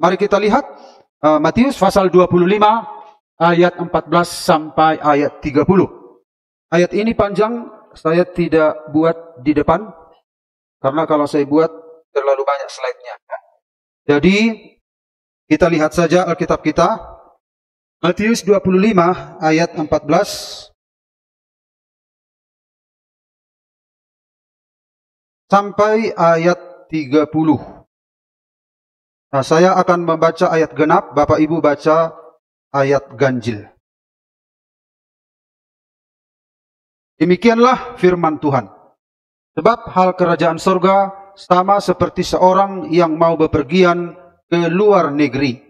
Mari kita lihat Matius pasal 25 ayat 14 sampai ayat 30. Ayat ini panjang, saya tidak buat di depan karena kalau saya buat terlalu banyak slide-nya. Jadi kita lihat saja Alkitab kita. Matius 25 ayat 14 sampai ayat 30. Nah, saya akan membaca ayat genap, Bapak Ibu baca ayat ganjil. Demikianlah firman Tuhan. Sebab hal kerajaan sorga sama seperti seorang yang mau bepergian ke luar negeri,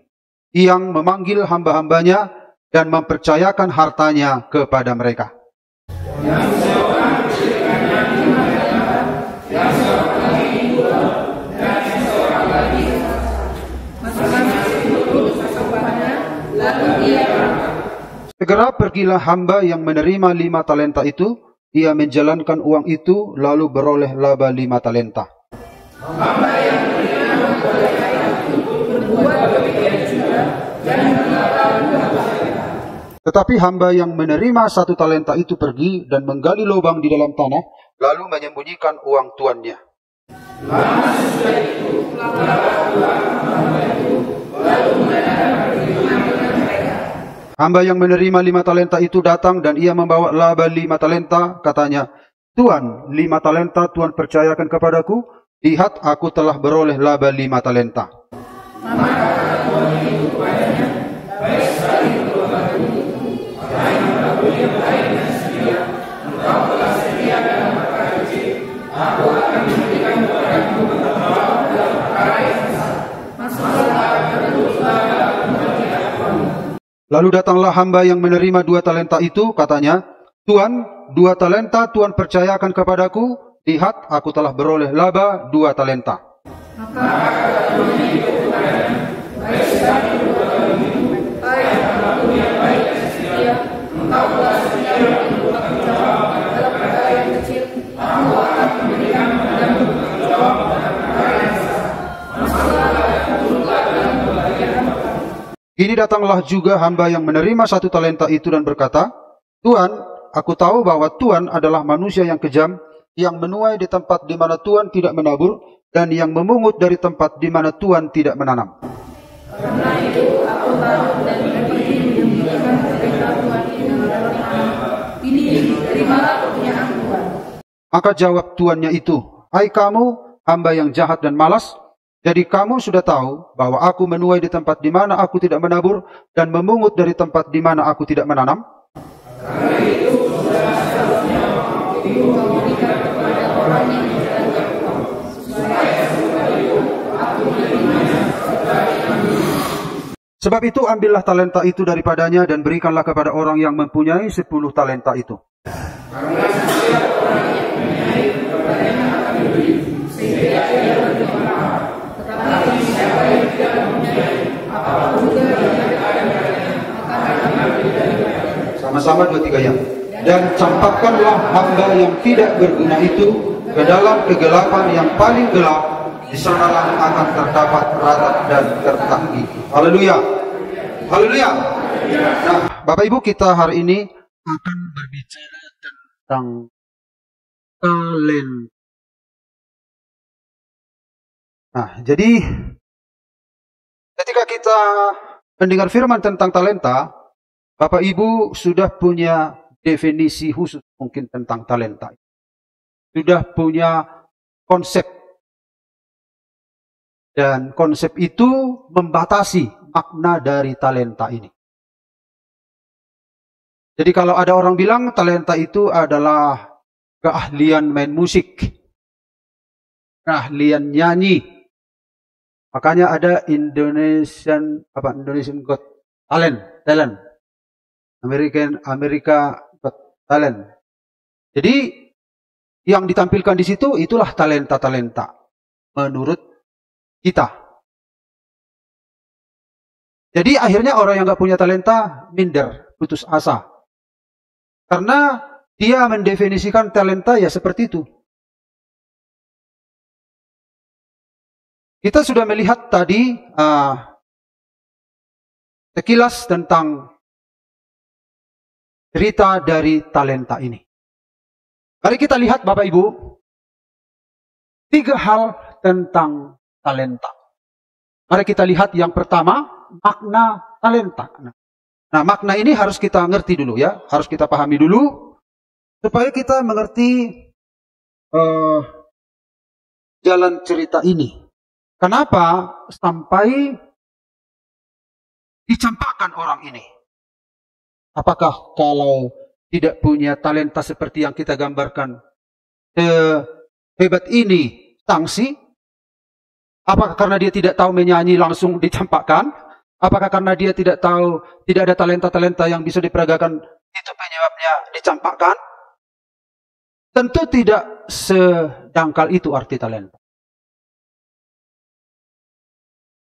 yang memanggil hamba-hambanya dan mempercayakan hartanya kepada mereka. Segera pergilah hamba yang menerima 5 talenta itu, ia menjalankan uang itu, lalu beroleh laba 5 talenta. Hamba yang menerima 2 talenta itu berbuat demikian juga dan mendapat 2 talenta. Tetapi hamba yang menerima 1 talenta itu pergi dan menggali lubang di dalam tanah, lalu menyembunyikan uang tuannya. Lama sesudah itu, hamba itu lalu mendapat hamba yang menerima 5 talenta itu datang dan ia membawa laba 5 talenta. Katanya, Tuan, 5 talenta Tuan percayakan kepadaku. Lihat, aku telah beroleh laba 5 talenta. Maka Tuan itu kepadanya, baik sekali perbuatanmu, aku yang baik dan setia, engkau telah setia dalam perkara kecil, aku akan memberikan kepadamu dalam perkara yang besar. Masuklah ke dalam laba. Lalu datanglah hamba yang menerima 2 talenta itu, katanya, Tuan, 2 talenta Tuan percayakan kepadaku, lihat, aku telah beroleh laba 2 talenta. Maka Tuan itu kepadanya, baik sekali perbuatanmu, aku yang baik dan setia, engkau telah setia untuk bertanggung jawab dalam perkara yang kecil, aku akan memberikan kepadamu bertanggung jawab dalam perkara yang besar. Masuklah dalam pembagian. Kini datanglah juga hamba yang menerima 1 talenta itu dan berkata, Tuan, aku tahu bahwa Tuan adalah manusia yang kejam, yang menuai di tempat di mana Tuan tidak menabur, dan yang memungut dari tempat di mana Tuan tidak menanam. Karena itu aku tahu dan pergi menyembunyikan perintah Tuan itu dalam tanah. Ini terimalah kepunyaan Tuan. Maka jawab tuannya itu, hai kamu, hamba yang jahat dan malas, jadi kamu sudah tahu bahwa aku menuai di tempat di mana aku tidak menabur dan memungut dari tempat di mana aku tidak menanam. Karena itu sudah seharusnya ibu memberikan kepada orang yang berjanji supaya sesudah itu aku menerimanya sebagai ambil. Sebab itu ambillah talenta itu daripadanya dan berikanlah kepada orang yang mempunyai 10 talenta itu. Karena setiap orang yang mempunyai kepadanya akan diberi sehingga ia lebih bermanfaat. Tetapi siapa yang tidak mempunyai apapun juga yang ada padanya akan diambil daripadanya. Sama-sama 2-3 ya. Dan campakkanlah hamba yang tidak berguna itu ke dalam kegelapan yang paling gelap. Di sanalah akan terdapat ratap dan tertanggi. Haleluya. Haleluya. Nah, Bapak Ibu, kita hari ini akan berbicara tentang talenta. Nah, jadi ketika kita mendengar firman tentang talenta, Bapak Ibu sudah punya definisi khusus mungkin tentang talenta. Sudah punya konsep. Dan konsep itu membatasi makna dari talenta ini. Jadi kalau ada orang bilang talenta itu adalah keahlian main musik, keahlian nyanyi. Makanya ada Indonesian Got Talent. Amerika Got Talent. Jadi yang ditampilkan di situ itulah talenta-talenta menurut kita. Jadi akhirnya orang yang nggak punya talenta minder, putus asa. Karena dia mendefinisikan talenta ya seperti itu. Kita sudah melihat tadi sekilas tentang cerita dari talenta ini. Mari kita lihat Bapak Ibu, 3 hal tentang talenta. Mari kita lihat yang pertama, makna talenta. Nah, makna ini harus kita ngerti dulu ya, harus kita pahami dulu, supaya kita mengerti jalan cerita ini. Kenapa sampai dicampakkan orang ini? Apakah kalau tidak punya talenta seperti yang kita gambarkan, hebat ini sanksi? Apakah karena dia tidak tahu menyanyi langsung dicampakkan? Apakah karena dia tidak tahu, tidak ada talenta-talenta yang bisa diperagakan, itu penyebabnya dicampakkan? Tentu tidak sedangkal itu arti talenta.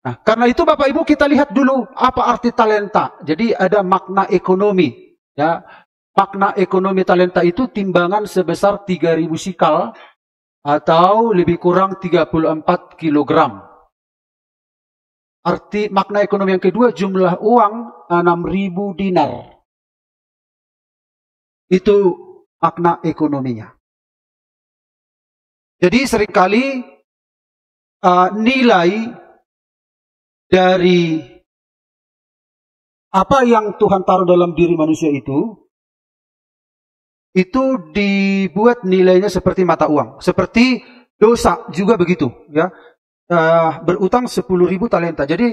Nah, karena itu Bapak Ibu kita lihat dulu apa arti talenta. Jadi ada makna ekonomi. Ya, makna ekonomi talenta itu timbangan sebesar 3.000 sikal atau lebih kurang 34 kilogram. Arti makna ekonomi yang kedua, jumlah uang 6.000 dinar. Itu makna ekonominya. Jadi seringkali nilai dari apa yang Tuhan taruh dalam diri manusia itu dibuat nilainya seperti mata uang. Seperti dosa juga begitu, ya. Berutang 10.000 talenta. Jadi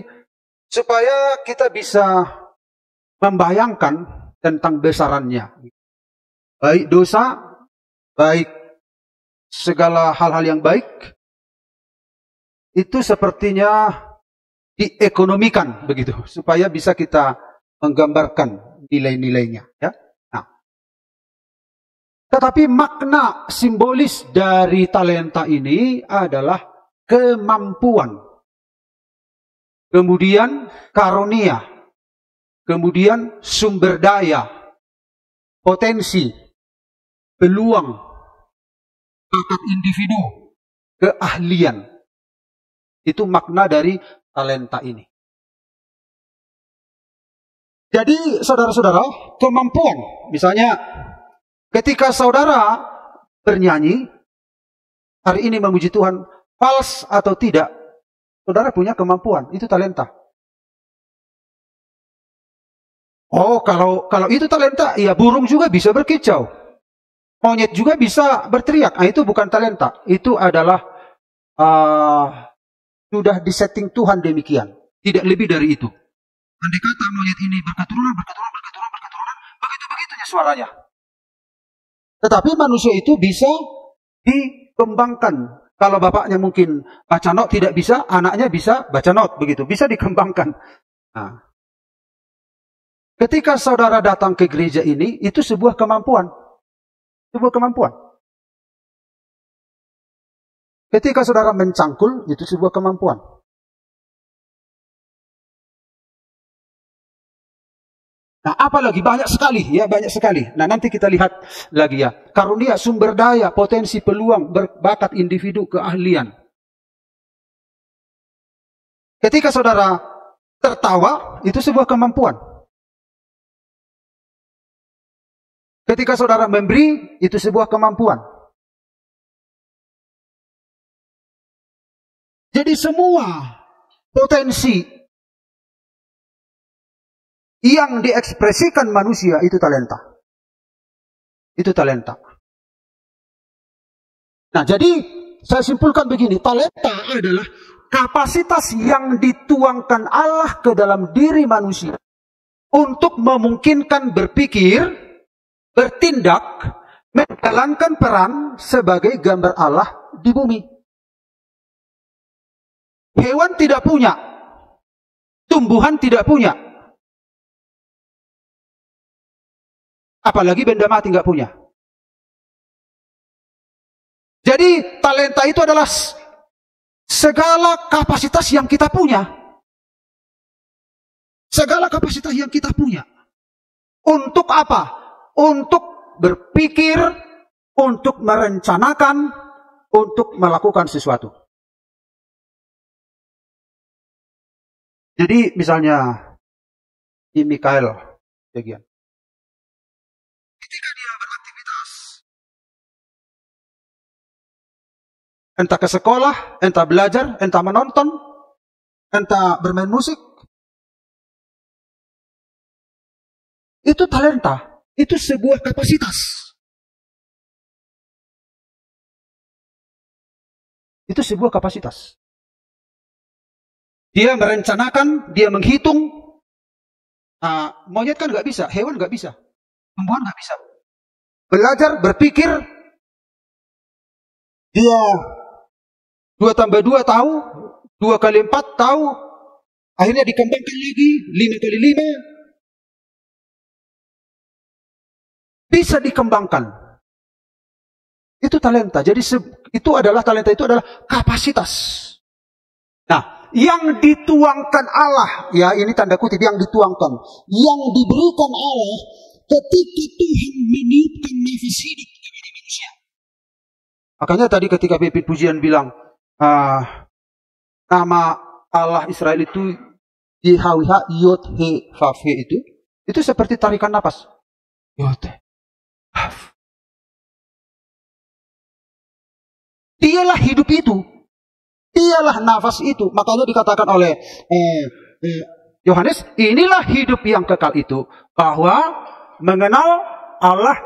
supaya kita bisa membayangkan tentang besarannya. Baik dosa, baik segala hal-hal yang baik, itu sepertinya diekonomikan begitu, supaya bisa kita menggambarkan nilai-nilainya. Ya. Nah, tetapi makna simbolis dari talenta ini adalah kemampuan, kemudian karunia, kemudian sumber daya, potensi, peluang, bakat individu, keahlian. Itu makna dari talenta ini. Jadi saudara-saudara, kemampuan. Misalnya ketika saudara bernyanyi, hari ini memuji Tuhan, fals atau tidak, saudara punya kemampuan, itu talenta. Oh, kalau itu talenta, ya burung juga bisa berkicau. Monyet juga bisa berteriak. Nah, itu bukan talenta. Itu adalah sudah disetting Tuhan demikian. Tidak lebih dari itu. Andai kata monyet ini berketurunan, begitu-begitunya suaranya. Tetapi manusia itu bisa dikembangkan. Kalau bapaknya mungkin baca not, tidak bisa, anaknya bisa baca not, begitu. Bisa dikembangkan. Nah, ketika saudara datang ke gereja ini, itu sebuah kemampuan. Sebuah kemampuan. Ketika saudara mencangkul, itu sebuah kemampuan. Nah, apalagi banyak sekali, ya banyak sekali. Nah, nanti kita lihat lagi ya. Karunia, sumber daya, potensi, peluang, bakat individu, keahlian. Ketika saudara tertawa, itu sebuah kemampuan. Ketika saudara memberi, itu sebuah kemampuan. Jadi semua potensi yang diekspresikan manusia itu talenta. Itu talenta. Nah, jadi saya simpulkan begini, talenta adalah kapasitas yang dituangkan Allah ke dalam diri manusia untuk memungkinkan berpikir, bertindak, menjalankan peran sebagai gambar Allah di bumi. Hewan tidak punya, tumbuhan tidak punya, apalagi benda mati nggak punya. Jadi talenta itu adalah segala kapasitas yang kita punya. Segala kapasitas yang kita punya. Untuk apa? Untuk berpikir, untuk merencanakan, untuk melakukan sesuatu. Jadi misalnya di Mikael bagian. Ketika dia beraktivitas, entah ke sekolah, entah belajar, entah menonton, entah bermain musik, itu talenta, itu sebuah kapasitas. Itu sebuah kapasitas. Dia merencanakan, dia menghitung. Monyet kan nggak bisa, hewan nggak bisa, tumbuhan nggak bisa. Belajar, berpikir. Dia 2 tambah 2 tahu, 2 kali 4 tahu. Akhirnya dikembangkan lagi, 5 kali 5. Bisa dikembangkan. Itu talenta. Jadi talenta itu adalah kapasitas. Nah, yang dituangkan Allah, ya ini tanda kutip yang dituangkan, yang diberikan Allah ketika Tuhan meniupkan nafas hidup kepada manusia. Makanya tadi ketika Pipit Pujian bilang nama Allah Israel itu YHWH Yod He Vav He itu seperti tarikan napas. Yod He Vav. Dialah hidup itu. Dialah nafas itu. Makanya dikatakan oleh Yohanes, inilah hidup yang kekal itu. Bahwa mengenal Allah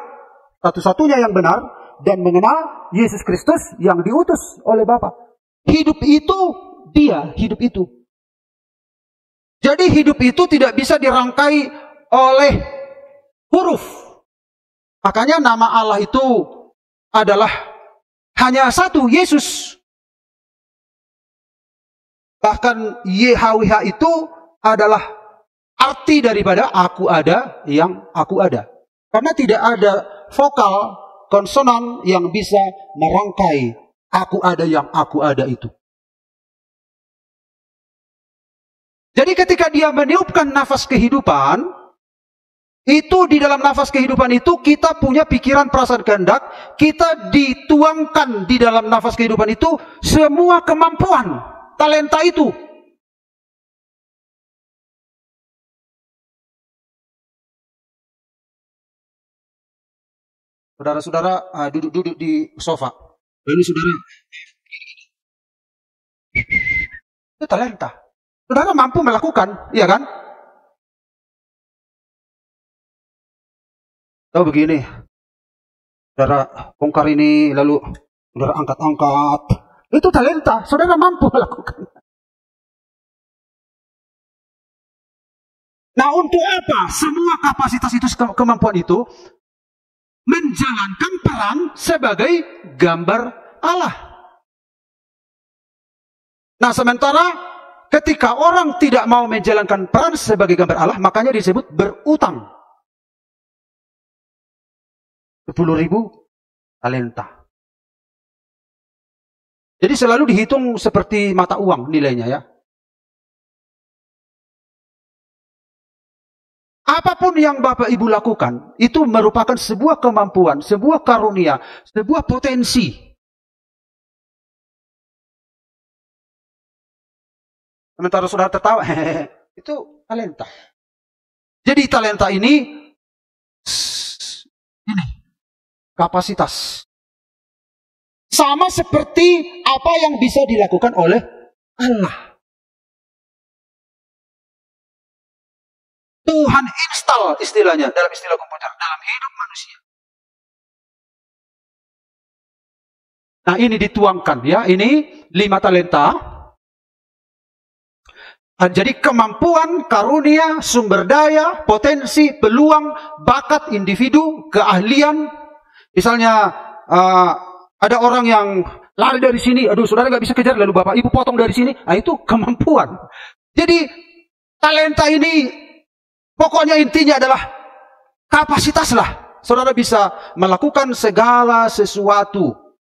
satu-satunya yang benar. Dan mengenal Yesus Kristus yang diutus oleh Bapa. Hidup itu dia, hidup itu. Jadi hidup itu tidak bisa dirangkai oleh huruf. Makanya nama Allah itu adalah hanya satu, Yesus. Bahkan YHWH itu adalah arti daripada aku ada yang aku ada. Karena tidak ada vokal, konsonan yang bisa merangkai aku ada yang aku ada itu. Jadi ketika dia meniupkan nafas kehidupan, itu di dalam nafas kehidupan itu kita punya pikiran, perasaan, kehendak. Kita dituangkan di dalam nafas kehidupan itu semua kemampuan, talenta itu. Saudara-saudara duduk-duduk di sofa. Lalu saudara, itu talenta. Saudara mampu melakukan, iya kan? Tahu begini, saudara bongkar ini, lalu saudara angkat-angkat. Itu talenta, saudara mampu melakukan. Nah, untuk apa semua kapasitas itu, kemampuan itu menjalankan peran sebagai gambar Allah? Nah, sementara ketika orang tidak mau menjalankan peran sebagai gambar Allah, makanya disebut berutang. 10.000 talenta. Jadi selalu dihitung seperti mata uang nilainya ya. Apapun yang Bapak Ibu lakukan, itu merupakan sebuah kemampuan, sebuah karunia, sebuah potensi. Sementara saudara tertawa, itu talenta. Jadi talenta ini kapasitas. Sama seperti apa yang bisa dilakukan oleh Allah. Tuhan install istilahnya dalam istilah komputer dalam hidup manusia. Nah, ini dituangkan ya, ini 5 talenta. Jadi kemampuan, karunia, sumber daya, potensi, peluang, bakat individu, keahlian. Misalnya ada orang yang lari dari sini, aduh saudara nggak bisa kejar, lalu Bapak Ibu potong dari sini. Nah, itu kemampuan. Jadi talenta ini pokoknya intinya adalah kapasitas lah. Saudara bisa melakukan segala sesuatu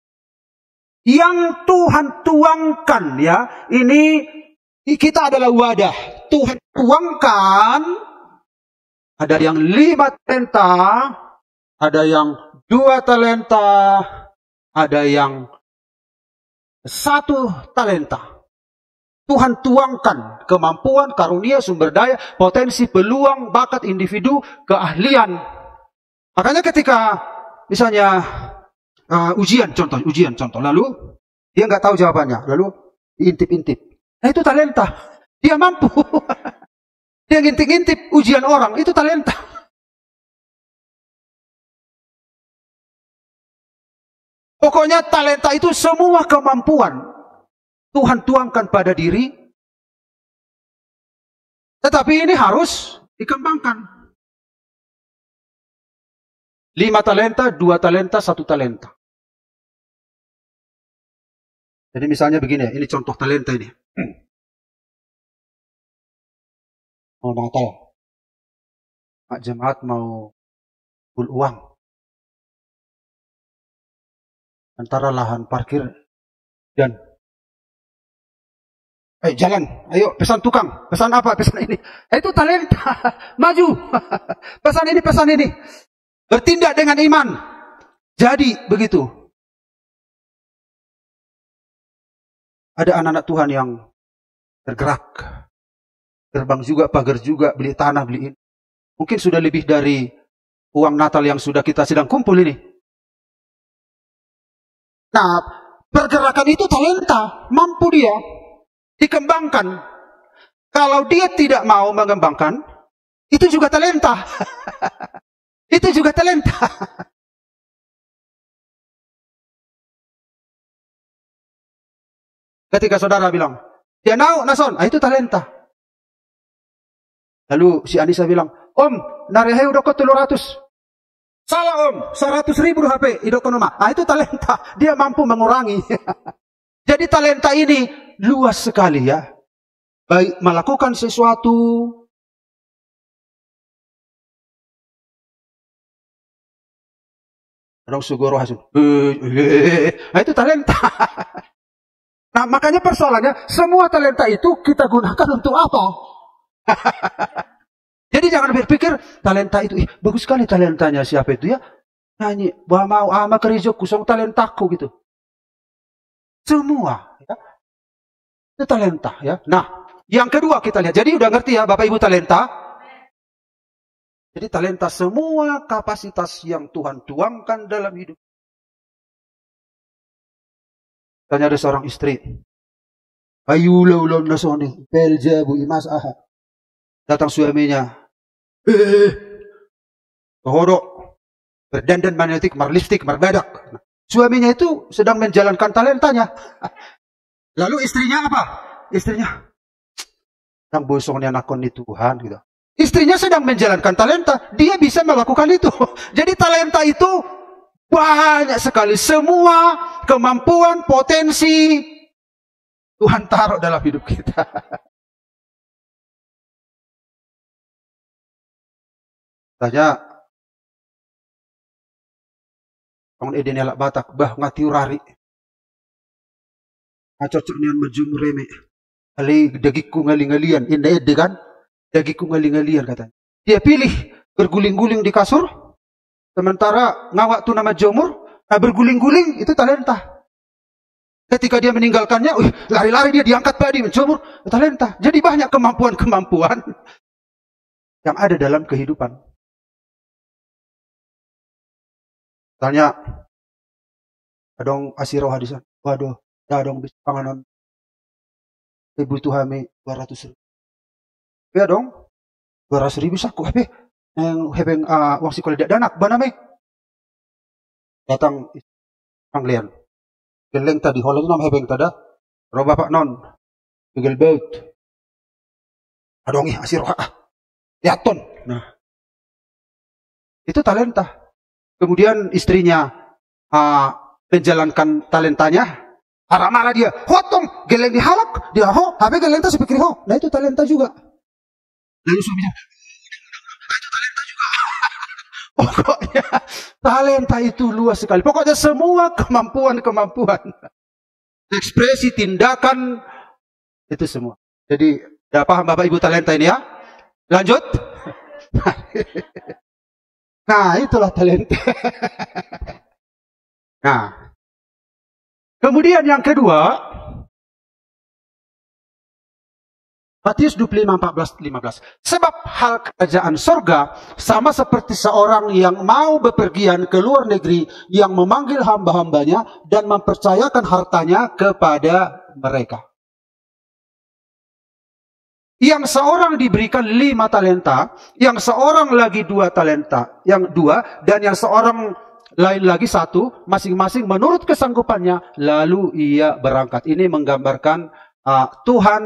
yang Tuhan tuangkan ya. Ini kita adalah wadah. Tuhan tuangkan. Ada yang 5 talenta, ada yang 2 talenta, ada yang 1 talenta. Tuhan tuangkan kemampuan, karunia, sumber daya, potensi, peluang, bakat individu, keahlian. Makanya ketika misalnya ujian contoh, lalu dia nggak tahu jawabannya, lalu diintip-intip. Nah itu talenta. Dia mampu. Dia ngintip-ngintip ujian orang, itu talenta. Pokoknya talenta itu semua kemampuan Tuhan tuangkan pada diri, tetapi ini harus dikembangkan. 5 talenta, 2 talenta, 1 talenta. Jadi misalnya begini, ini contoh talenta ini. Mau Natal, Pak Jemaat mau kumpul uang antara lahan parkir dan jalan, ayo pesan tukang, pesan apa, pesan ini. Itu talenta, maju. Pesan ini. Bertindak dengan iman. Jadi begitu. Ada anak-anak Tuhan yang tergerak. Terbang juga, pagar juga, beli tanah, beli ini. Mungkin sudah lebih dari uang Natal yang sudah kita sedang kumpul ini. Nah, pergerakan itu talenta, mampu dia dikembangkan. Kalau dia tidak mau mengembangkan, itu juga talenta. Itu juga talenta. Ketika saudara bilang, dia nason, itu talenta. Lalu si Anissa bilang, Om, nareheu doko 300. Salah Om, 100.000 HP, idoko numa. Itu talenta. Dia mampu mengurangi. Jadi talenta ini luas sekali ya. Baik melakukan sesuatu, nah itu talenta. Nah makanya persoalannya, semua talenta itu kita gunakan untuk apa? Jadi jangan berpikir talenta itu, bagus sekali talentanya siapa itu ya, nyanyi, mau ama kerja kusong talentaku gitu. Semua ya. Itu talenta ya. Nah, yang kedua kita lihat. Jadi udah ngerti ya Bapak Ibu talenta? Jadi talenta semua kapasitas yang Tuhan tuangkan dalam hidup. Tanya ada seorang istri. Ayulah ulon nasoni, pelja bu imas aha. Datang suaminya. Hodok. Berdandan magnetik, marlipstik, marbadak. Suaminya itu sedang menjalankan talentanya. Lalu istrinya apa? Istrinya, yang bosongnya nakon di Tuhan gitu. Istrinya sedang menjalankan talenta, dia bisa melakukan itu. Jadi talenta itu banyak sekali, semua kemampuan, potensi Tuhan taruh dalam hidup kita. Tanya, orang Eden elak Batak, bah ngatiurari. Cocok nian majumur reme. Ali dagiku ngaling-ngalian, indah ede kan? Dagiku ngaling-ngalian katanya. Dia pilih berguling-guling di kasur, sementara ngawak tu nama jomur, nah berguling-guling itu talenta. Ketika dia meninggalkannya, lari-lari dia diangkat padi menjomur, talenta. Jadi banyak kemampuan-kemampuan yang ada dalam kehidupan. Tanya, adong asiro hadisan, waduh. Ya dong bisa panganan. Ibu itu kami 200.000. Ya dong 200.000 saku. Tapi yang hebeng wang sekolah tidak danak. Baname. Datang Anglian. Geleng tadi. Holland nam hebeng tada. Roba pak non. Bigel baut. Adongi asir liaton. Nah. Itu talenta. Kemudian istrinya menjalankan talentanya. Marah-marah dia, hotong, geleng dihalak, dia ho, HP geleng itu sepikir ho. Nah itu talenta juga. Lalu suaminya, itu talenta juga. Pokoknya talenta itu luas sekali. Pokoknya semua kemampuan-kemampuan, ekspresi, tindakan, itu semua. Jadi, udah paham Bapak Ibu talenta ini ya? Lanjut. Nah, itulah talenta. Nah. Kemudian yang kedua, Matius 25, 14, 15. Sebab hal kerajaan sorga sama seperti seorang yang mau bepergian ke luar negeri yang memanggil hamba-hambanya dan mempercayakan hartanya kepada mereka. Yang seorang diberikan 5 talenta, yang seorang lagi 2 talenta, yang 2, dan yang seorang lain lagi 1, masing-masing menurut kesanggupannya, lalu ia berangkat. Ini menggambarkan Tuhan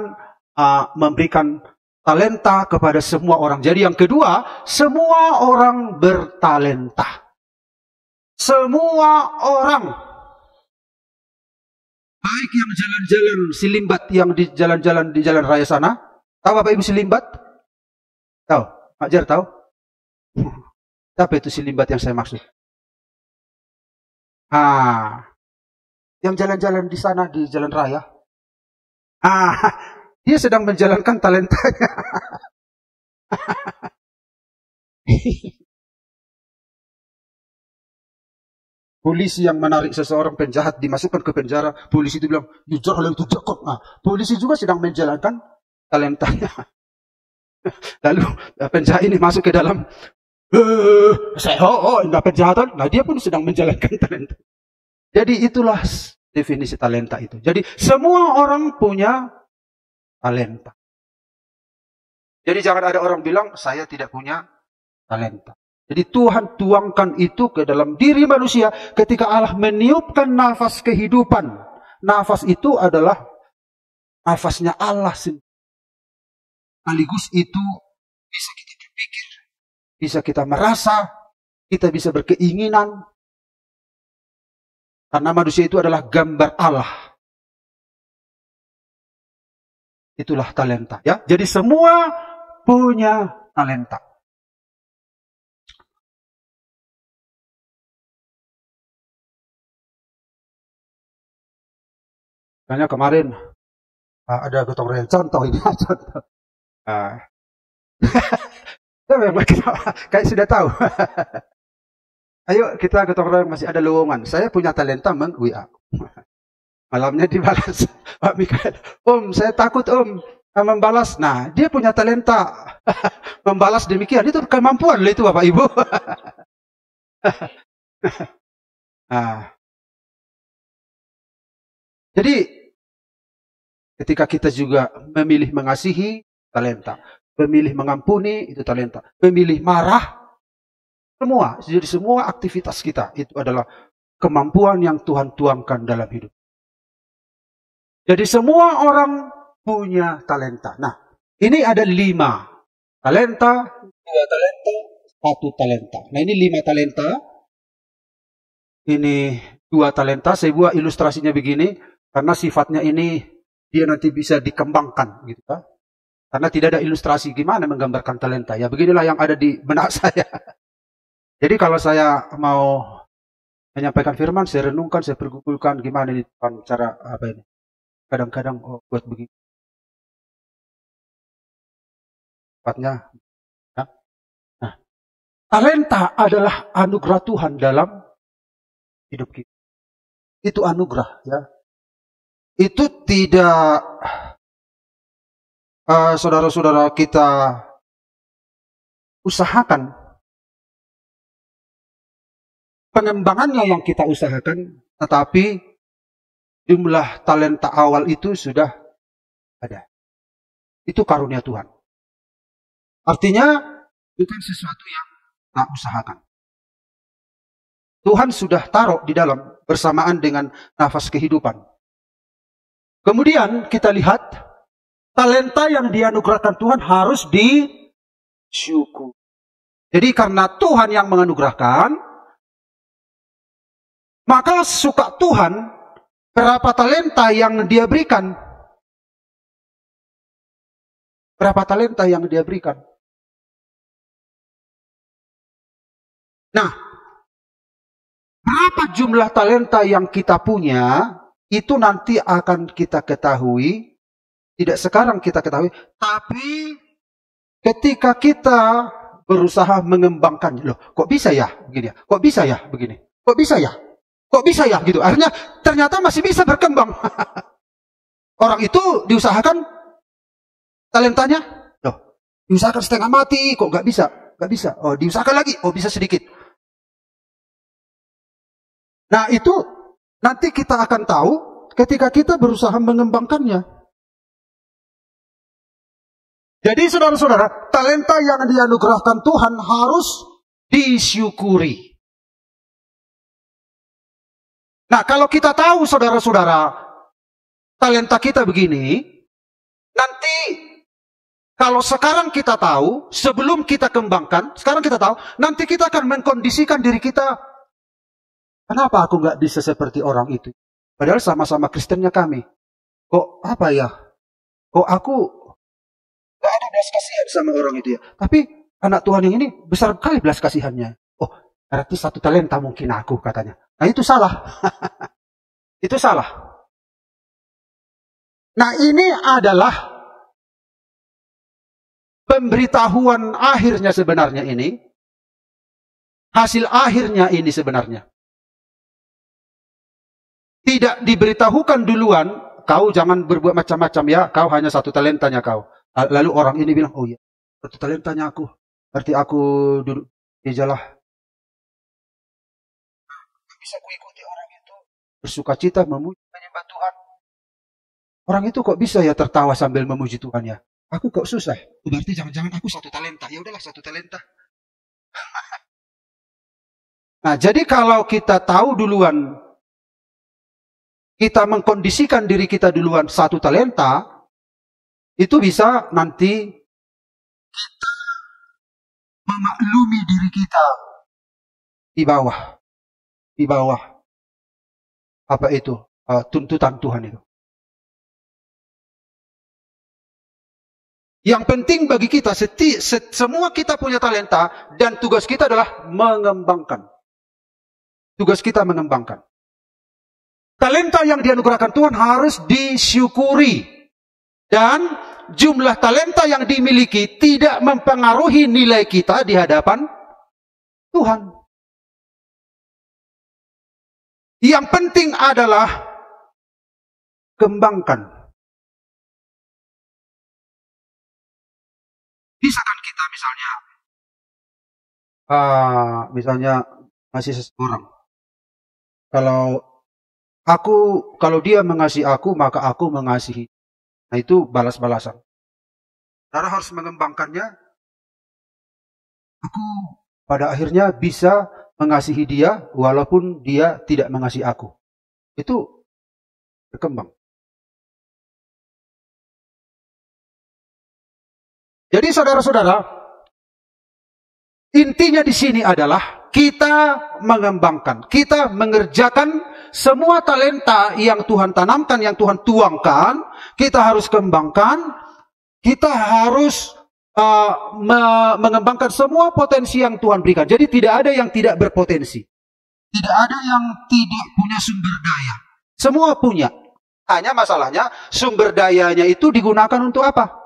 memberikan talenta kepada semua orang. Jadi yang kedua, semua orang bertalenta. Semua orang. Baik yang jalan-jalan silimbat yang di jalan-jalan di jalan raya sana. Tahu Bapak Ibu silimbat? Tahu? Pak Jar tahu? Apa itu silimbat yang saya maksud? Yang jalan-jalan di sana di jalan raya. Dia sedang menjalankan talentanya. Polisi yang menarik seseorang penjahat dimasukkan ke penjara. Polisi itu bilang, polisi juga sedang menjalankan talentanya. Lalu penjahat ini masuk ke dalam. Enggak penjahatan. Nah dia pun sedang menjalankan talenta. Jadi itulah definisi talenta itu. Jadi semua orang punya talenta. Jadi jangan ada orang bilang, saya tidak punya talenta. Jadi Tuhan tuangkan itu ke dalam diri manusia ketika Allah meniupkan nafas kehidupan. Nafas itu adalah nafasnya Allah sendiri. Sekaligus itu bisa kita berpikir, bisa kita merasa, kita bisa berkeinginan. Karena manusia itu adalah gambar Allah. Itulah talenta, ya. Jadi semua punya talenta. Makanya kemarin ada gotong royong contoh ini contoh. Kayak sudah tahu. Ayo kita gotong royong, masih ada lowongan. Saya punya talenta meng-WA. Malamnya dibalas Pak Mikael, Om saya takut Om membalas. Nah dia punya talenta membalas demikian. Itu kemampuan loh itu Bapak Ibu. Jadi ketika kita juga memilih mengasihi, talenta. Memilih mengampuni, itu talenta. Memilih marah, semua. Jadi semua aktivitas kita itu adalah kemampuan yang Tuhan tuangkan dalam hidup. Jadi semua orang punya talenta. Nah, ini ada 5 talenta, 2 talenta, 1 talenta. Nah, ini 5 talenta. Ini 2 talenta. Saya buat ilustrasinya begini, karena sifatnya ini dia nanti bisa dikembangkan, gitu kan? Karena tidak ada ilustrasi gimana menggambarkan talenta. Ya, beginilah yang ada di benak saya. Jadi kalau saya mau menyampaikan firman, saya renungkan, saya pergumulkan gimana ini cara apa ini. Kadang-kadang buat begini. Tepatnya. Ya. Nah, talenta adalah anugerah Tuhan dalam hidup kita. Itu anugerah, ya. Itu tidak saudara-saudara kita usahakan. Pengembangannya yang kita usahakan, tetapi jumlah talenta awal itu sudah ada. Itu karunia Tuhan. Artinya bukan sesuatu yang tak usahakan. Tuhan sudah taruh di dalam bersamaan dengan nafas kehidupan. Kemudian kita lihat talenta yang dianugerahkan Tuhan harus disyukur. Jadi karena Tuhan yang menganugerahkan, maka suka Tuhan berapa talenta yang dia berikan. Berapa talenta yang dia berikan. Nah, berapa jumlah talenta yang kita punya, itu nanti akan kita ketahui. Tidak sekarang kita ketahui, tapi ketika kita berusaha mengembangkan. Loh, kok bisa ya begini? Kok bisa ya begini? Kok bisa ya? Kok bisa ya gitu? Akhirnya ternyata masih bisa berkembang. Orang itu diusahakan talentanya? Loh, diusahakan setengah mati, kok nggak bisa? Nggak bisa. Oh, diusahakan lagi. Oh, bisa sedikit. Nah, itu nanti kita akan tahu ketika kita berusaha mengembangkannya. Jadi saudara-saudara, talenta yang dianugerahkan Tuhan harus disyukuri. Nah, kalau kita tahu saudara-saudara, talenta kita begini, nanti kalau sekarang kita tahu, sebelum kita kembangkan, sekarang kita tahu, nanti kita akan mengkondisikan diri kita. Kenapa aku nggak bisa seperti orang itu? Padahal sama-sama Kristennya kami. Kok apa ya? Kok aku nggak ada belas kasihan sama orang itu ya? Tapi anak Tuhan yang ini besar kali belas kasihannya. Oh, berarti satu talenta mungkin aku katanya. Nah itu salah. Itu salah. Nah ini adalah pemberitahuan akhirnya sebenarnya ini. Hasil akhirnya ini sebenarnya. Tidak diberitahukan duluan, kau jangan berbuat macam-macam ya, kau hanya satu talentanya kau. Lalu orang ini bilang, oh iya, satu talentanya aku. Berarti aku duduk di jalan. Bisa kuikuti orang itu bersuka cita memuji menyembah Tuhan. Orang itu kok bisa ya tertawa sambil memuji Tuhan ya? Aku kok susah. Berarti jangan-jangan aku satu talenta. Ya udahlah satu talenta. Nah, jadi kalau kita tahu duluan, kita mengkondisikan diri kita duluan satu talenta, itu bisa nanti kita memaklumi diri kita di bawah apa itu tuntutan Tuhan itu. Yang penting bagi kita, semua kita punya talenta dan tugas kita adalah mengembangkan. Tugas kita mengembangkan. Talenta yang dianugerahkan Tuhan harus disyukuri. Dan jumlah talenta yang dimiliki tidak mempengaruhi nilai kita di hadapan Tuhan. Yang penting adalah kembangkan. Bisa kan kita misalnya masih seseorang. Kalau dia mengasihi aku, maka aku mengasihi. Nah itu balas-balasan. Saudara harus mengembangkannya. Aku pada akhirnya bisa mengasihi dia walaupun dia tidak mengasihi aku. Itu berkembang. Jadi saudara-saudara, intinya di sini adalah kita mengembangkan, kita mengerjakan semua talenta yang Tuhan tanamkan, yang Tuhan tuangkan, kita harus kembangkan, kita harus mengembangkan semua potensi yang Tuhan berikan. Jadi tidak ada yang tidak berpotensi. Tidak ada yang tidak punya sumber daya. Semua punya. Hanya masalahnya sumber dayanya itu digunakan untuk apa?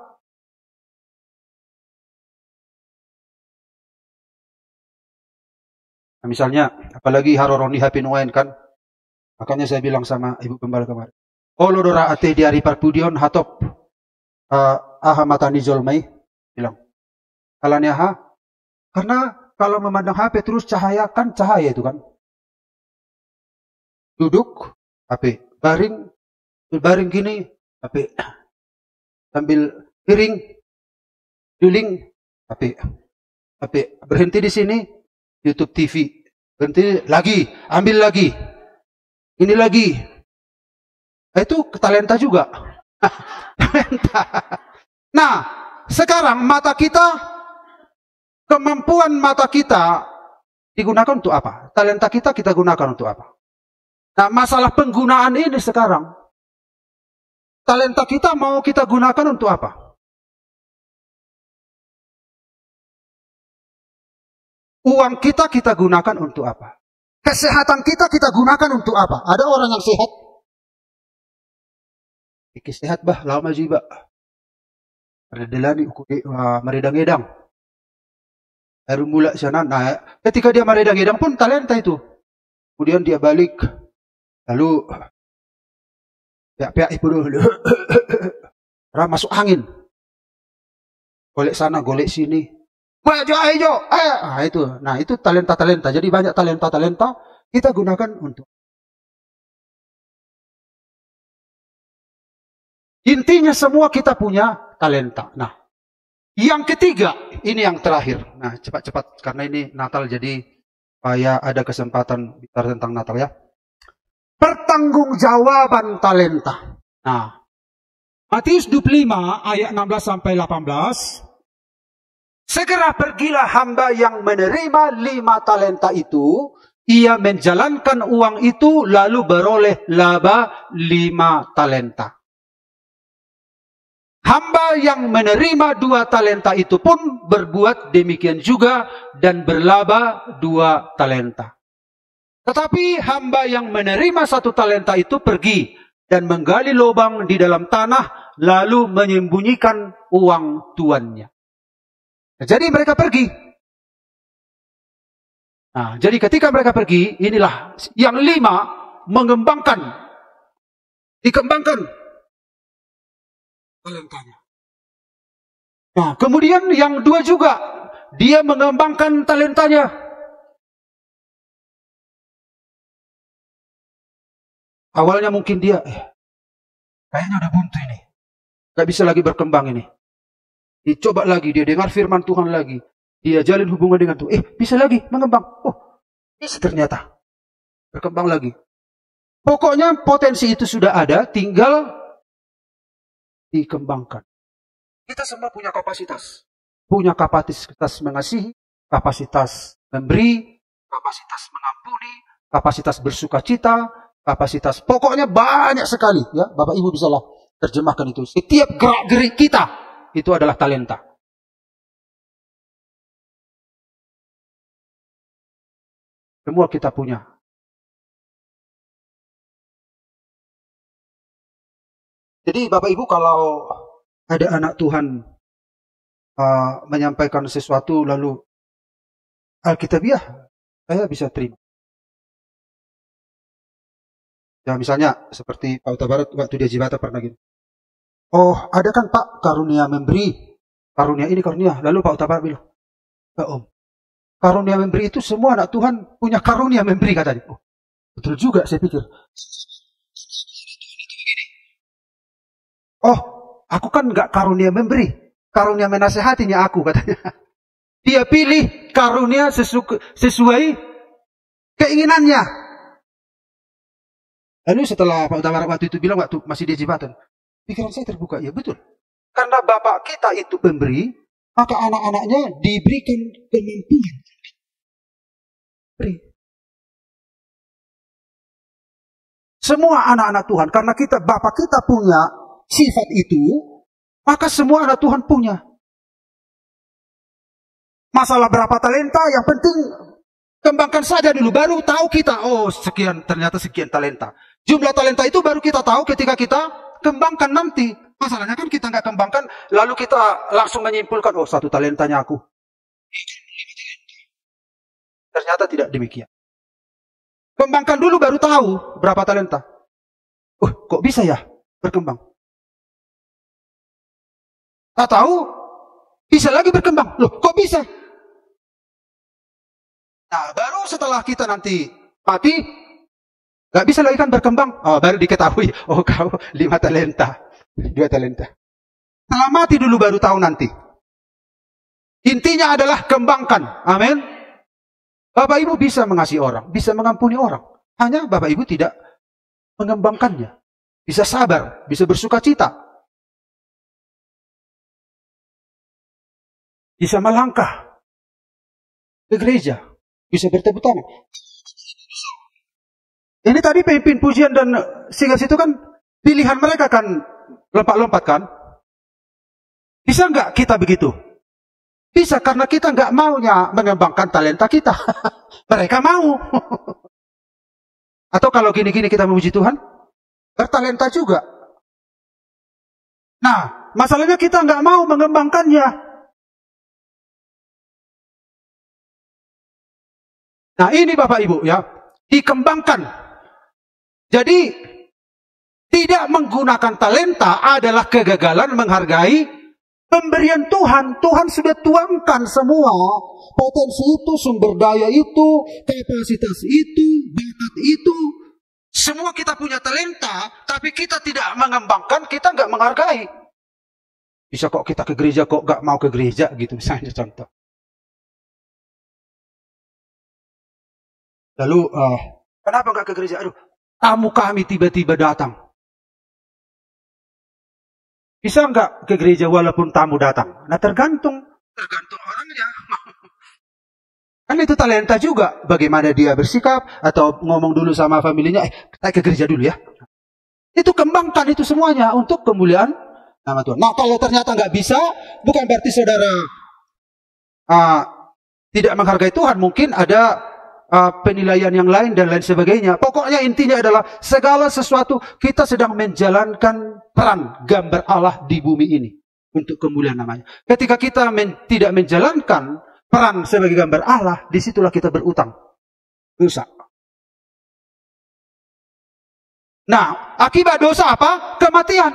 Nah, misalnya, apalagi haroroni happy nuain kan. Makanya saya bilang sama Ibu Gembala kemarin. Olo dora ate diari parpudion hatop aha matani zolmai. Bilang. Kalanya ha. Karena kalau memandang HP terus cahaya, kan cahaya itu kan. Duduk, HP. Baring gini, HP. Sambil piring, duling, HP. Berhenti di sini, YouTube TV. Berhenti lagi, ambil lagi. Ini lagi. Itu talenta juga. Talenta. Nah, sekarang mata kita, kemampuan mata kita digunakan untuk apa? Talenta kita gunakan untuk apa? Nah, masalah penggunaan ini sekarang. Talenta kita mau kita gunakan untuk apa? Uang kita gunakan untuk apa? Kesehatan kita gunakan untuk apa? Ada orang yang sehat. Sehat bah, lama juga. Redelani meredang-edang. Baru mula sana. Nah, ketika dia meredang-edang pun talenta itu. Kemudian dia balik. Lalu pihak-pihak itu dulu. Masuk angin. golek sana, golek sini. Ayo. Nah, itu talenta-talenta. Jadi banyak talenta-talenta kita gunakan untuk. Intinya semua kita punya talenta. Nah, yang ketiga, ini yang terakhir. Nah, cepat-cepat karena ini Natal jadi supaya ada kesempatan bicara tentang Natal ya. Pertanggungjawaban talenta. Nah, Matius 25 ayat 16 sampai 18. Segera pergilah hamba yang menerima 5 talenta itu, ia menjalankan uang itu lalu beroleh laba 5 talenta. Hamba yang menerima 2 talenta itu pun berbuat demikian juga dan berlaba 2 talenta. Tetapi hamba yang menerima 1 talenta itu pergi dan menggali lubang di dalam tanah lalu menyembunyikan uang tuannya. Jadi mereka pergi. Nah, jadi ketika mereka pergi, inilah yang 5 dikembangkan talentanya. Nah, kemudian yang 2 juga, dia mengembangkan talentanya. Awalnya mungkin dia, kayaknya udah buntu ini. Gak bisa lagi berkembang ini. Dicoba lagi, dia dengar firman Tuhan lagi. Dia jalin hubungan dengan Tuhan. Bisa lagi mengembang. Oh, bisa ternyata. Berkembang lagi. Pokoknya potensi itu sudah ada, tinggal dikembangkan. Kita semua punya kapasitas. Punya kapasitas mengasihi, kapasitas memberi, kapasitas mengampuni, kapasitas bersuka cita, kapasitas. Pokoknya banyak sekali. Ya, Bapak Ibu bisalah terjemahkan itu. Setiap gerak-gerik kita itu adalah talenta. Semua kita punya. Jadi Bapak Ibu kalau ada anak Tuhan menyampaikan sesuatu lalu Alkitabiah, saya bisa terima. Ya misalnya seperti Pak Uta Barat waktu dia Jibata pernah gini. Oh ada kan Pak karunia memberi, karunia ini karunia. Lalu Pak Uta Barat bilang, ya Om, karunia memberi itu semua anak Tuhan punya karunia memberi katanya. Oh, betul juga saya pikir. Oh, aku kan nggak karunia memberi, karunia menasehatinya aku katanya. Dia pilih karunia sesuai keinginannya. Lalu setelah Pak Utawara waktu itu bilang waktu masih di jembatan, pikiran saya terbuka, ya betul. Karena Bapak kita itu pemberi, maka anak-anaknya diberikan kemampuan. Semua anak-anak Tuhan, karena Bapak kita punya sifat itu, maka semua anak Tuhan punya. Masalah berapa talenta, yang penting kembangkan saja dulu, baru tahu kita, oh sekian, ternyata sekian talenta. Jumlah talenta itu baru kita tahu ketika kita kembangkan nanti. Masalahnya kan kita nggak kembangkan, lalu kita langsung menyimpulkan, oh 1 talentanya aku. Ternyata tidak demikian. Kembangkan dulu baru tahu berapa talenta. Oh kok bisa ya berkembang? Tak tahu, bisa lagi berkembang. Loh kok bisa? Nah baru setelah kita nanti mati, gak bisa lagi kan berkembang. Oh, baru diketahui. Oh, kau 5 talenta. 2 talenta. Setelah mati dulu baru tahu nanti. Intinya adalah kembangkan. Amin. Bapak Ibu bisa mengasihi orang. Bisa mengampuni orang. Hanya Bapak Ibu tidak mengembangkannya. Bisa sabar. Bisa bersuka cita. Bisa melangkah ke gereja. Bisa bertepuk tangan. Ini tadi pemimpin pujian dan singers itu kan pilihan mereka kan lompat-lompat kan? Bisa nggak kita begitu? Bisa karena kita nggak maunya mengembangkan talenta kita. Mereka mau. Atau kalau gini-gini kita memuji Tuhan, bertalenta juga. Nah, masalahnya kita nggak mau mengembangkannya. Nah ini Bapak Ibu ya, dikembangkan. Jadi, tidak menggunakan talenta adalah kegagalan menghargai Pemberian Tuhan, Tuhan sudah tuangkan semua potensi itu, sumber daya itu, kapasitas itu, bakat itu. Semua kita punya talenta, tapi kita tidak mengembangkan, kita nggak menghargai. Bisa kok kita ke gereja, kok nggak mau ke gereja gitu, misalnya contoh. Lalu, kenapa nggak ke gereja? Aduh, tamu kami tiba-tiba datang. Bisa nggak ke gereja walaupun tamu datang? Nah, tergantung orangnya. Kan itu talenta juga. Bagaimana dia bersikap, atau ngomong dulu sama familinya, kita ke gereja dulu ya. Itu kembangkan itu semuanya untuk kemuliaan nama Tuhan. Nah, kalau ternyata nggak bisa, bukan berarti saudara tidak menghargai Tuhan. Mungkin ada penilaian yang lain dan lain sebagainya. Pokoknya intinya adalah segala sesuatu kita sedang menjalankan peran gambar Allah di bumi ini untuk kemuliaan namanya. Ketika kita tidak menjalankan peran sebagai gambar Allah, disitulah kita berutang, rusak. Nah, akibat dosa apa? Kematian.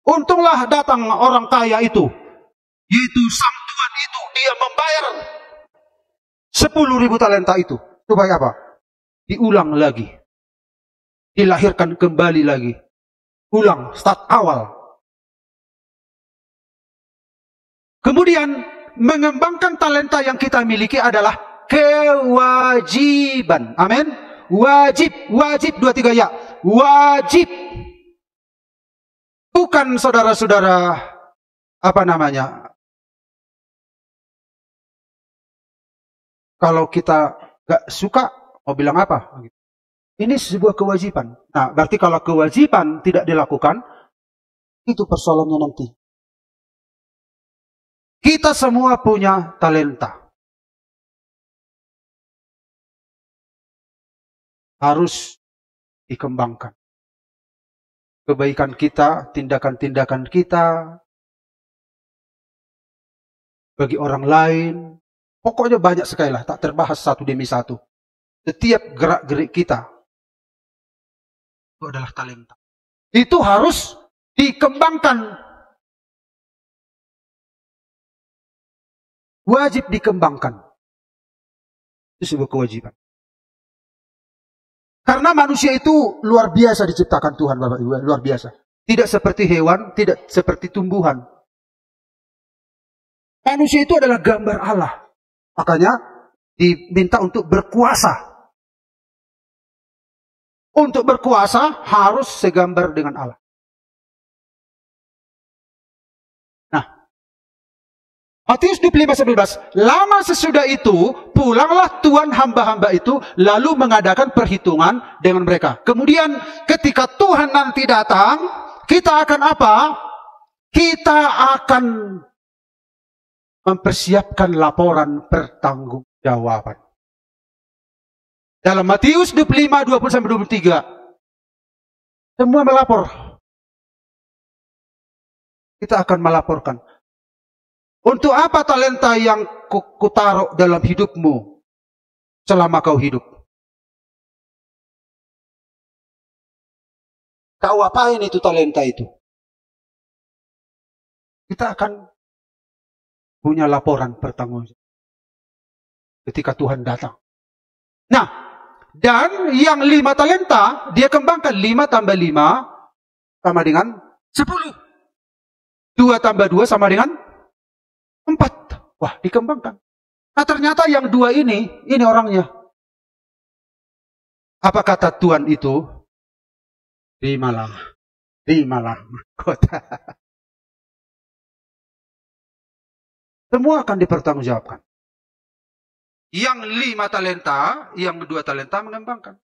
Untunglah datang orang kaya itu, yaitu sang Tuhan itu, dia membayar 10.000 talenta itu. Supaya apa? Diulang lagi. Dilahirkan kembali lagi. Ulang, start awal. Kemudian, mengembangkan talenta yang kita miliki adalah kewajiban. Amin. Wajib, 2-3 ya. Wajib. Bukan saudara-saudara, apa namanya, kalau kita gak suka, mau bilang apa? Ini sebuah kewajiban. Nah, berarti kalau kewajiban tidak dilakukan, itu persoalannya nanti. Kita semua punya talenta. Harus dikembangkan. Kebaikan kita, tindakan-tindakan kita, bagi orang lain, pokoknya banyak sekali lah, tak terbahas satu demi satu. Setiap gerak-gerik kita, itu adalah talenta. Itu harus dikembangkan. Wajib dikembangkan. Itu sebuah kewajiban. Karena manusia itu luar biasa diciptakan Tuhan, Bapak Ibu, luar biasa. Tidak seperti hewan, tidak seperti tumbuhan. Manusia itu adalah gambar Allah. Makanya diminta untuk berkuasa. Untuk berkuasa harus segambar dengan Allah. Nah, Matius 25:11, lama sesudah itu pulanglah tuan hamba-hamba itu lalu mengadakan perhitungan dengan mereka. Kemudian ketika Tuhan nanti datang, kita akan apa? Kita akan mempersiapkan laporan pertanggungjawaban. Dalam Matius 25:20-23, semua melapor. Kita akan melaporkan. Untuk apa talenta yang kutaruh dalam hidupmu selama kau hidup? Kau apain itu talenta itu? Kita akan punya laporan pertanggungjawaban ketika Tuhan datang. Nah, dan yang 5 talenta, dia kembangkan 5 tambah 5 sama dengan 10. 2 tambah 2 sama dengan 4. Wah, dikembangkan. Nah, ternyata yang 2 ini orangnya. Apa kata Tuhan itu? Terimalah mahkota. Semua akan dipertanggungjawabkan. Yang 5 talenta, yang 2 talenta mengembangkan.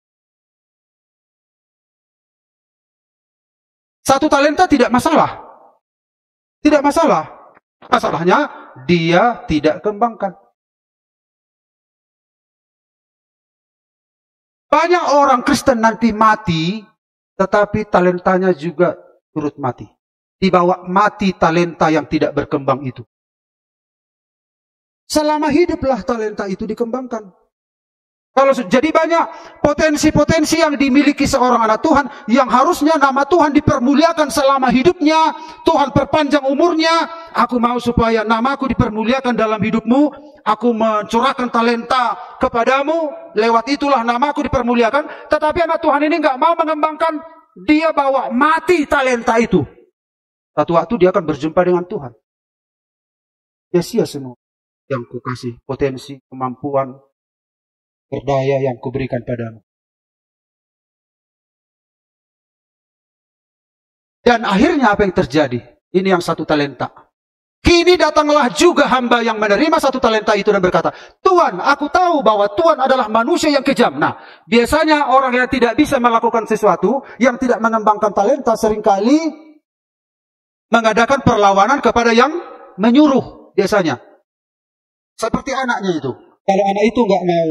1 talenta tidak masalah. Tidak masalah. Masalahnya, dia tidak kembangkan. Banyak orang Kristen nanti mati, tetapi talentanya juga turut mati. Dibawa mati talenta yang tidak berkembang itu. Selama hiduplah talenta itu dikembangkan. Jadi banyak potensi-potensi yang dimiliki seorang anak Tuhan yang harusnya nama Tuhan dipermuliakan selama hidupnya. Tuhan perpanjang umurnya. Aku mau supaya namaku dipermuliakan dalam hidupmu. Aku mencurahkan talenta kepadamu. Lewat itulah namaku dipermuliakan. Tetapi anak Tuhan ini nggak mau mengembangkan. Dia bawa mati talenta itu. Satu waktu dia akan berjumpa dengan Tuhan. Sia-sia semua yang kukasih, potensi, kemampuan, berdaya yang kuberikan padamu. Dan akhirnya apa yang terjadi? Ini yang 1 talenta. Kini datanglah juga hamba yang menerima 1 talenta itu dan berkata, Tuhan, aku tahu bahwa Tuhan adalah manusia yang kejam. Nah, biasanya orang yang tidak bisa melakukan sesuatu, yang tidak mengembangkan talenta, seringkali mengadakan perlawanan kepada yang menyuruh. Biasanya. Seperti anaknya itu. Kalau anak itu nggak mau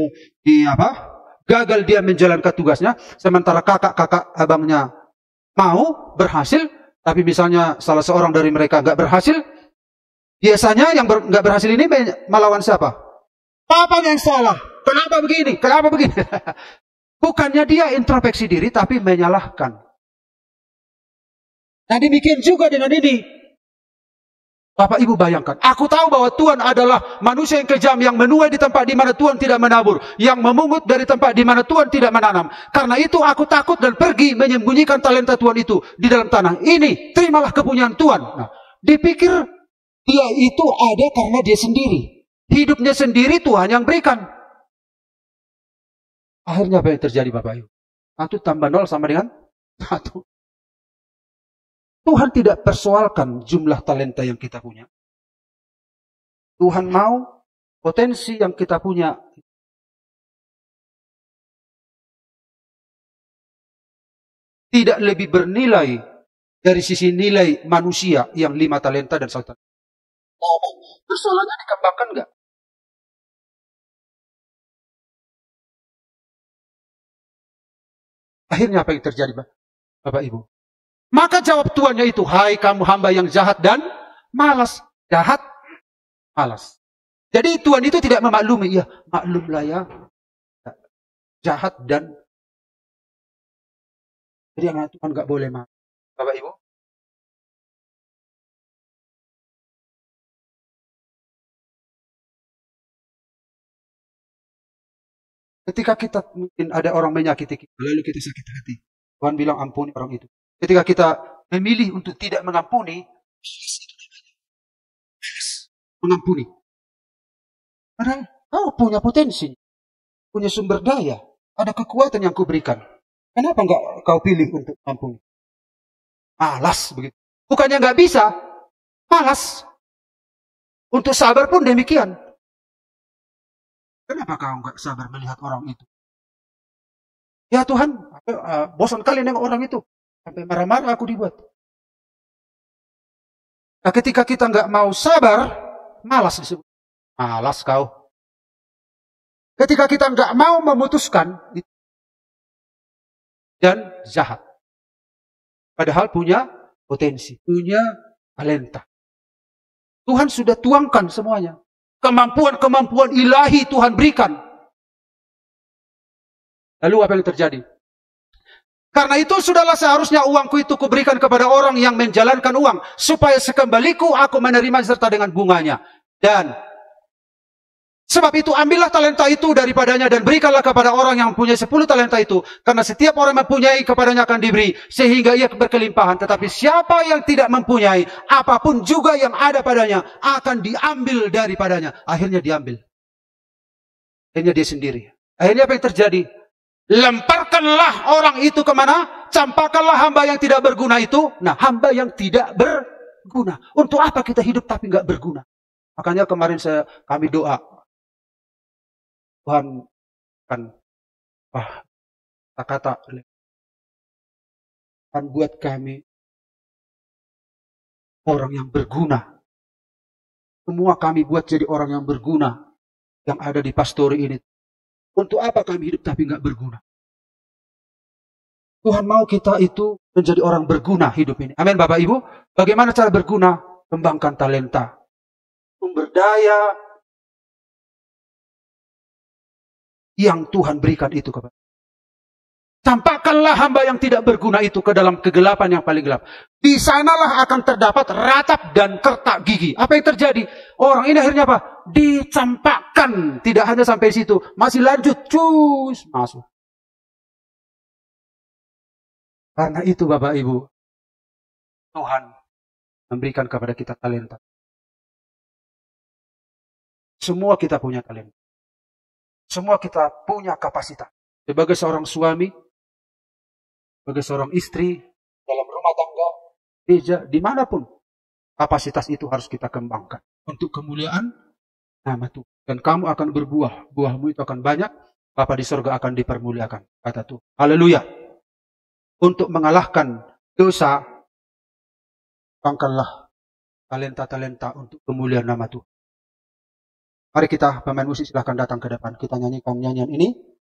gagal dia menjalankan tugasnya, sementara kakak-kakak abangnya mau berhasil, tapi misalnya salah seorang dari mereka nggak berhasil, biasanya yang nggak berhasil ini melawan siapa? Papa yang salah. Kenapa begini? Kenapa begini? Bukannya dia introspeksi diri, tapi menyalahkan. Nah demikian juga dengan ini. Bapak Ibu bayangkan, aku tahu bahwa Tuhan adalah manusia yang kejam, yang menuai di tempat di mana Tuhan tidak menabur, yang memungut dari tempat di mana Tuhan tidak menanam. Karena itu aku takut dan pergi menyembunyikan talenta Tuhan itu di dalam tanah. Ini, terimalah kepunyaan Tuhan. Nah, dipikir dia itu ada karena dia sendiri. Hidupnya sendiri Tuhan yang berikan. Akhirnya apa yang terjadi Bapak Ibu? 1 tambah 0 sama dengan 1. Tuhan tidak persoalkan jumlah talenta yang kita punya. Tuhan mau potensi yang kita punya tidak lebih bernilai dari sisi nilai manusia yang 5 talenta dan 1 talenta. Persoalannya dikembangkan enggak? Akhirnya apa yang terjadi Bapak Ibu? Maka jawab tuannya itu, hai kamu hamba yang jahat dan malas. Jahat, malas. Jadi Tuhan itu tidak memaklumi. Ya, maklumlah ya. Jahat dan. Jadi anak Tuhan nggak boleh malas. Bapak Ibu. Ketika kita mungkin ada orang menyakiti kita, lalu kita sakit hati. Tuhan bilang ampuni orang itu. Ketika kita memilih untuk tidak mengampuni, mengampuni. Padahal kau punya potensi, punya sumber daya, ada kekuatan yang kuberikan. Kenapa enggak kau pilih untuk mengampuni? Malas begitu. Bukannya enggak bisa, malas. Untuk sabar pun demikian. Kenapa kau enggak sabar melihat orang itu? Ya Tuhan, bosan kali nengok orang itu. Sampai marah-marah aku dibuat. Nah ketika kita nggak mau sabar, malas disebut. Malas kau. Ketika kita nggak mau memutuskan, dan jahat. Padahal punya potensi, punya talenta. Tuhan sudah tuangkan semuanya. Kemampuan-kemampuan ilahi Tuhan berikan. Lalu apa yang terjadi? Karena itu sudahlah seharusnya uangku itu kuberikan kepada orang yang menjalankan uang. Supaya sekembaliku aku menerima serta dengan bunganya. Dan sebab itu ambillah talenta itu daripadanya dan berikanlah kepada orang yang punya 10 talenta itu. Karena setiap orang mempunyai kepadanya akan diberi. Sehingga ia berkelimpahan. Tetapi siapa yang tidak mempunyai apapun juga yang ada padanya akan diambil daripadanya. Akhirnya diambil. Akhirnya dia sendiri. Akhirnya apa yang terjadi? Lemparkanlah orang itu kemana? Campakkanlah hamba yang tidak berguna itu. Nah, hamba yang tidak berguna. Untuk apa kita hidup tapi nggak berguna? Makanya kemarin kami doa. Tuhan kan kata Tuhan buat kami orang yang berguna. Semua kami buat jadi orang yang berguna. Yang ada di pastori ini. Untuk apa kami hidup tapi nggak berguna? Tuhan mau kita itu menjadi orang berguna hidup ini. Amin Bapak Ibu. Bagaimana cara berguna? Kembangkan talenta. Sumber daya. yang Tuhan berikan itu kepada. Campakkanlah hamba yang tidak berguna itu ke dalam kegelapan yang paling gelap. Di sanalah akan terdapat ratap dan kertak gigi. Apa yang terjadi? Orang ini akhirnya apa? Dicampakkan. Tidak hanya sampai situ. Masih lanjut. Cus. Masuk. Karena itu Bapak Ibu, Tuhan memberikan kepada kita talenta. Semua kita punya talenta. Semua kita punya kapasitas. Sebagai seorang suami, sebagai seorang istri, dalam rumah tangga, gereja, dimanapun, kapasitas itu harus kita kembangkan. Untuk kemuliaan nama Tuhan. Dan kamu akan berbuah. Buahmu itu akan banyak. Bapa di surga akan dipermuliakan. Kata Tuhan. Haleluya. Untuk mengalahkan dosa, kembangkanlah talenta-talenta untuk kemuliaan nama Tuhan. Mari kita, pemain musik silahkan datang ke depan. Kita nyanyikan nyanyian ini.